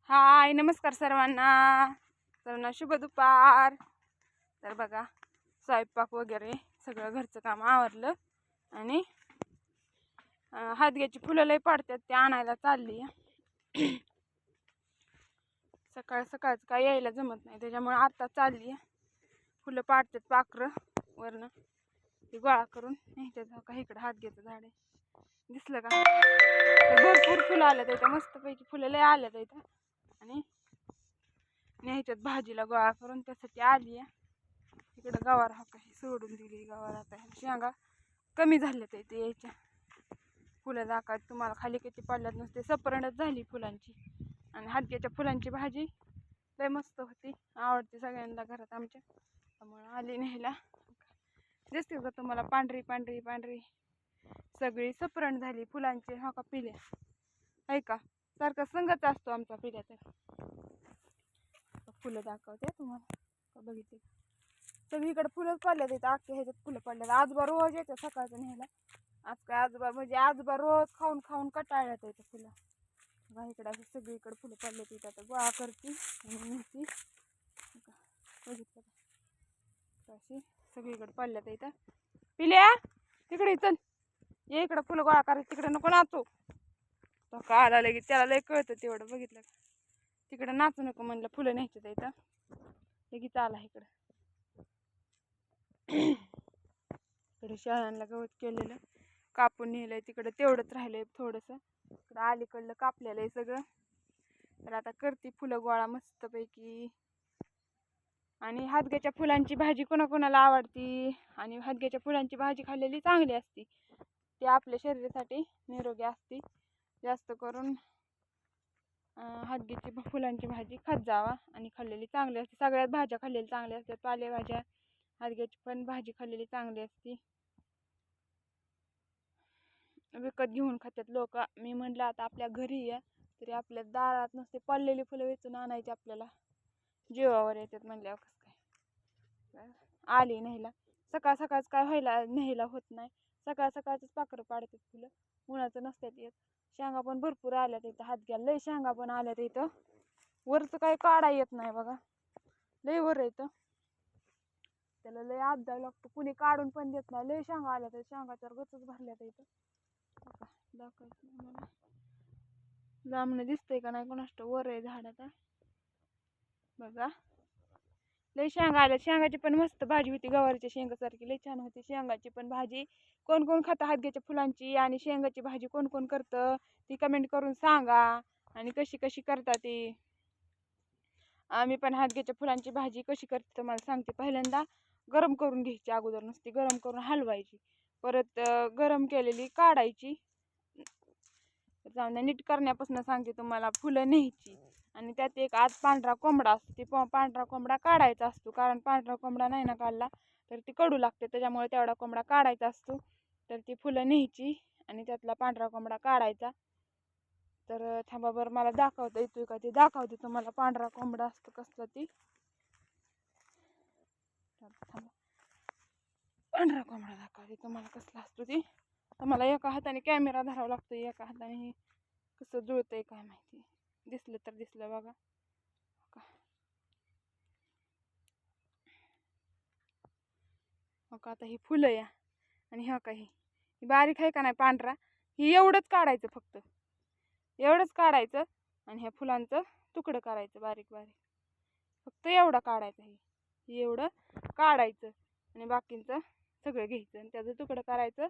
हाय, नमस्कार सर्वांना शुभ दुपार. तर बघा, स्वयंपाक वगैरे सगळं घरचं काम आवरलं आणि हातग्याची फुलं लय पडतात ते आणायला चालली. सकाळचं काय यायला जमत नाही, त्याच्यामुळे आता चालली. फुलं पाडतात पाखरं वरनं, ती गोळा करून न्यायच्यात. का इकडं हातग्याचं झाड आहे, दिसलं का? भरपूर फुलं आल्यात इथं, मस्तपैकी फुलं लय आल्यात इथं. आणि न्यायच्यात भाजीला गोळा करून, त्यासाठी आली आहे. इकडं गवार हा काही सोडून दिली. गवार आता शेंगा कमी झाल्यात इथे यायच्या. फुलं दाखवत तुम्हाला खाली किती पडल्यात, नसते सपरणच झाली फुलांची. आणि हातग्याच्या फुलांची भाजी लय मस्त होती, आवडते सगळ्यांना घरात आमच्या, त्यामुळे आली न्यायला. दिसते का तुम्हाला पांढरी पांढरी पांढरी सगळी सपरण झाली फुलांची. हा का पिल्या आहे का, सारखा संगत असतो आमचा पिल्या. तर फुलं दाखवते तुम्हाला, बघितले सगळीकडे फुलंच पडल्यात इथं. अख्ख्या ह्याच्यात फुलं पडल्यात. आजोबा रोज येतं सकाळचं न्यायला. आज काय आजोबा म्हणजे आजोबा रोज खाऊन खाऊन कटाळ्यात येतं फुलं. बघा इकडे अशी सगळीकडे फुलं पडल्यात इथं. आता गोळा करते आणि नेते. बघितलं का, अशी सगळीकडे पडल्यात इथं. पिल्या तिकडे चल, ये इकडं फुलं गोळा करायचं. तिकडे नको नाचू, तो का आला लगेच, त्याला लय कळतं तेवढं. बघितलं का, तिकडं नाचू नको म्हणलं, फुलं न्यायचं इथं. लगेच आला इकडं. इकडे शेळ्यांना गवत केलेलं कापून नेलंय, तिकडं तेवढंच राहिलंय थोडंसं. इकडं अलीकडलं कापलेलं आहे सगळं. तर आता करते फुलं गोळा मस्तपैकी. आणि हातग्याच्या फुलांची भाजी कोणाकोणाला आवडती, आणि हातग्याच्या फुलांची भाजी खाल्लेली चांगली असती, ती आपल्या शरीरासाठी निरोगी असती. जास्त करून हातग्याची फुलांची भाजी खात जावा, आणि खाल्लेली चांगली असते. सगळ्यात भाज्या खाल्लेली चांगल्या असतात, पालेभाज्या. हातग्याची पण भाजी खाल्लेली चांगली असते. विकत घेऊन खात्यात लोक. मी म्हटलं आता आपल्या घरी आहे तरी आपल्या दारात नसते पडलेली फुलं वेचून आणायची, आपल्याला जीवावर येतात म्हणल्यावर कसं काय. आली न्यायला. सकाळच काय व्हायला न्यायला होत नाही. सकाळच पाखरं पाडतात फुलं, उन्हाचं नसतात येत. शेंगा पण भरपूर आल्यात इथं. हातग्याला लय शेंगा पण आल्यात इथं. वरचं काही काढा येत नाही बघा, लय वर येतं. त्याला लय आपदाव लागतो, कुणी काढून पण देत नाही. लय शेंगा आल्या तर शेंगाच्या गचच भरल्यात इथं. दाखवायचं मला लांबणं दिसतंय का नाही कोणाष्ट, वर आहे झाड. आता बघा लय शेंगा आल्या. शेंगाची पण मस्त भाजी होती, गवारीच्या शेंगासारखी लय छान होती शेंगाची पण भाजी. कोण कोण खाता हातग्याच्या फुलांची आणि शेंगाची भाजी, कोण कोण करतं ती कमेंट करून सांगा. आणि कशी कशी करता ती. आम्ही पण हातग्याच्या फुलांची भाजी कशी करते तुम्हाला सांगते. पहिल्यांदा गरम करून घ्यायची, अगोदर नुसती गरम करून हलवायची, परत गरम केलेली काढायची. नीट करण्यापासून सांगते तुम्हाला. फुलं न्यायची आणि त्यात एक आत पांढरा कोंबडा असतो, ती पांढरा कोंबडा काढायचा असतो. कारण पांढरा कोंबडा नाही ना काढला तर ती कडू लागते, त्याच्यामुळे तेवढा कोंबडा काढायचा असतो. तर ती फुलं न्यायची आणि त्यातला पांढरा कोंबडा काढायचा. तर थांबा बरं, मला दाखवता येतोय का ते दाखवते तुम्हाला. पांढरा कोंबडा असतो कसला ती, थांबा पांढरा कोंबडा दाखवते तुम्हाला कसला असतो ती. मला एका हाताने कॅमेरा धरावा लागतो, एका हाताने कसं जुळतंय काय माहिती. दिसलं तर दिसलं बघा. हो का, आता ही फुलं या आणि ह्या काही बारीक आहे का नाही पांढरा, ही एवढंच काढायचं, फक्त एवढंच काढायचं. आणि ह्या फुलांचं तुकडं करायचं बारीक बारीक, फक्त एवढं काढायचं. हे एवढं काढायचं आणि बाकीचं सगळं घ्यायचं आणि त्याचं तुकडं करायचं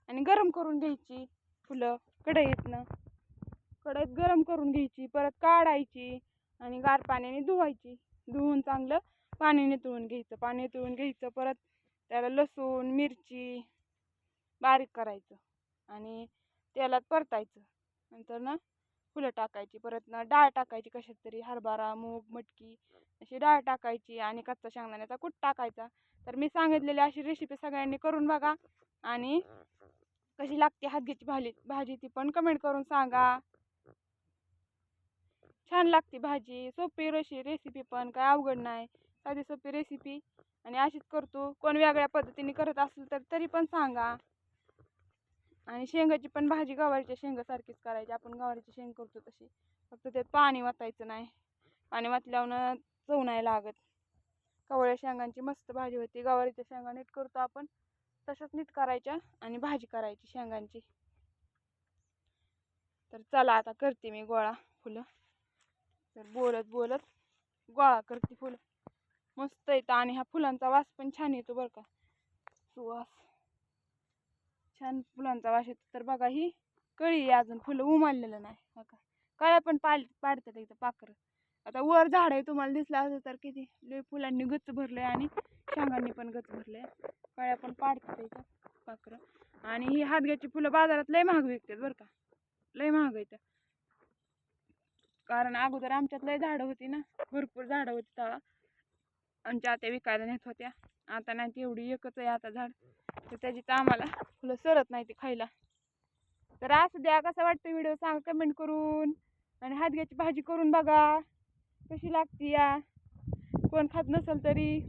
आणि गरम करून घ्यायची फुलं कढईत गरम करून घ्यायची, परत काढायची आणि गार पाण्याने धुवायची. धुवून चांगलं पाणी नितळून घ्यायचं. परत त्याला लसूण मिरची बारीक करायचं आणि तेलात परतायचं. नंतर ना फुलं टाकायची, परत ना डाळ टाकायची, कशात तरी हरभरा मूग मटकी अशी डाळ टाकायची आणि कच्चा शेंगदाण्याचा कूट टाकायचा. तर मी सांगितलेली अशी रेसिपी सगळ्यांनी करून बघा आणि कशी लागते हातग्याची भाजी ती पण कमेंट करून सांगा. छान लागते भाजी, सोपी रेसिपी, पण काय अवघड नाही, साधी सोपी रेसिपी. आणि अशीच करतो. कोण वेगळ्या पद्धतीने करत असेल तर तरी पण सांगा. आणि शेंगाची पण भाजी गवारीच्या शेंगासारखीच करायची, आपण गवारीची शेंग करतो तशी, फक्त त्यात पाणी वाटायचं नाही. पाणी वाटल्यावर चव नाही लागत. कवळ्या शेंगांची मस्त भाजी होती. गवारीच्या शेंगा नीट करतो आपण तशाच नीट करायच्या आणि भाजी करायची शेंगांची. तर चला आता करते मी गोळा फुलं. तर बोलत बोलत गोळा करते फुलं. मस्त येतं आणि ह्या फुलांचा वास पण छान येतो बरं का. सुवास छान फुलांचा वास येतो. तर बघा ही कळी अजून फुलं उमललेलं नाही बघा. कळ्या पण पाडतात इथं पाखरं. आता वर झाड आहे तुम्हाला दिसलं असं तर किती लय फुलांनी गच्च भरलंय आणि शेंगांनी पण गच्च भरलंय. कळ्या पण पाडतात इथं पाखरं. आणि ही हातग्याची फुलं बाजारात लय महाग विकतात बरं का. लय महाग येतं. कारण अगोदर आमच्यात लय झाडं होती ना, भरपूर झाडं होती तेव्हा आमच्या आत्या विकायला नेत होत्या. आता नाही तेवढी एकच आहे आता झाड. तर त्याची तर आम्हाला फुलं सरत नाही ती खायला. तर असं द्या कसा वाटतं व्हिडिओ सांग कमेंट करून. आणि हातग्याची भाजी करून बघा कशी लागती या. कोण खात नसेल तरी